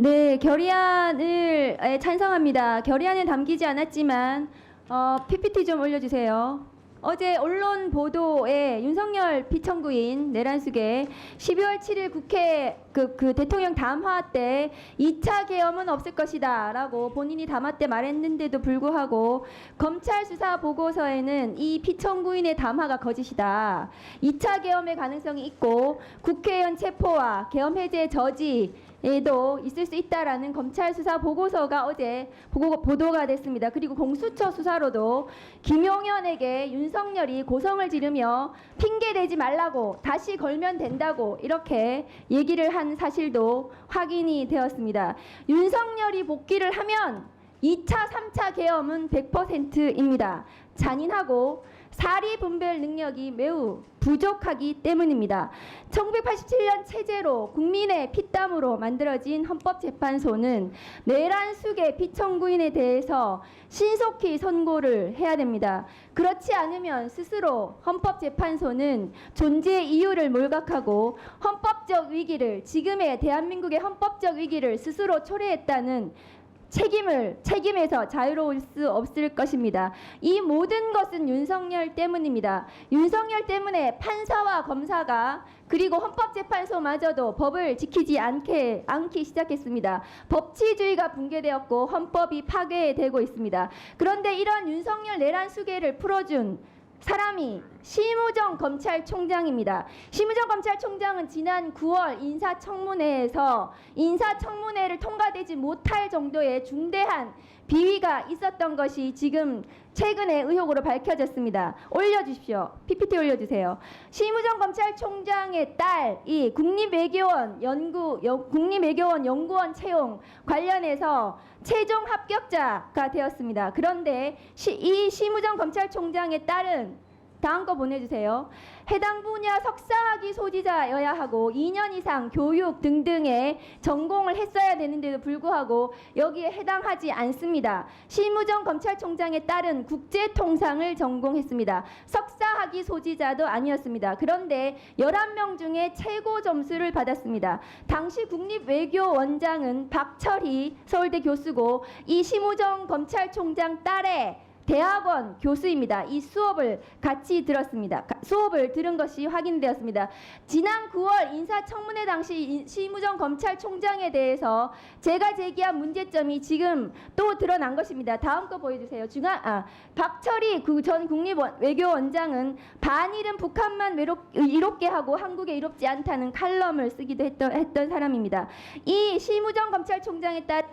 네, 결의안을 찬성합니다. 결의안에 담기지 않았지만 PPT 좀 올려주세요. 어제 언론 보도에 윤석열 피청구인 내란숙의 12월 7일 국회 그 대통령 담화 때 2차 계엄은 없을 것이다 라고 본인이 담화 때 말했는데도 불구하고 검찰 수사 보고서에는 이 피청구인의 담화가 거짓이다. 2차 계엄의 가능성이 있고 국회의원 체포와 계엄 해제 저지 에도 있을 수 있다라는 검찰 수사 보고서가 어제 보도가 됐습니다. 그리고 공수처 수사로도 김용현에게 윤석열이 고성을 지르며 핑계대지 말라고 다시 걸면 된다고 이렇게 얘기를 한 사실도 확인이 되었습니다. 윤석열이 복귀를 하면 2차, 3차 계엄은 100%입니다. 잔인하고 사리 분별 능력이 매우 부족하기 때문입니다. 1987년 체제로 국민의 피땀으로 만들어진 헌법재판소는 내란숙의 피청구인에 대해서 신속히 선고를 해야 됩니다. 그렇지 않으면 스스로 헌법재판소는 존재의 이유를 몰각하고 헌법적 위기를 지금의 대한민국의 헌법적 위기를 스스로 초래했다는 책임에서 자유로울 수 없을 것입니다. 이 모든 것은 윤석열 때문입니다. 윤석열 때문에 판사와 검사가 그리고 헌법재판소마저도 법을 지키지 않기 시작했습니다. 법치주의가 붕괴되었고 헌법이 파괴되고 있습니다. 그런데 이런 윤석열 내란 수계를 풀어준 사람이 심우정 검찰총장입니다. 심우정 검찰총장은 지난 9월 인사청문회에서 인사청문회를 통과되지 못할 정도의 중대한 비위가 있었던 것이 지금 최근에 의혹으로 밝혀졌습니다. 올려주십시오. PPT 올려주세요. 심우정 검찰총장의 딸이 국립외교원 연구원 채용 관련해서 최종 합격자가 되었습니다. 그런데 이 심우정 검찰총장의 딸은 다음 거 보내주세요. 해당 분야 석사학위 소지자여야 하고 2년 이상 교육 등등의 전공을 했어야 되는데도 불구하고 여기에 해당하지 않습니다. 심우정 검찰총장의 딸은 국제통상을 전공했습니다. 석사학위 소지자도 아니었습니다. 그런데 11명 중에 최고 점수를 받았습니다. 당시 국립외교원장은 박철희 서울대 교수고 이 심우정 검찰총장 딸의 대학원 교수입니다. 이 수업을 같이 들었습니다. 수업을 들은 것이 확인되었습니다. 지난 9월 인사청문회 당시 심우정 검찰총장에 대해서 제가 제기한 문제점이 지금 또 드러난 것입니다. 다음 거 보여주세요. 박철희 전 국립외교원장은 반일은 북한만 이롭게 하고 한국에 이롭지 않다는 칼럼을 쓰기도 했던 사람입니다. 이 심우정 검찰총장의 딸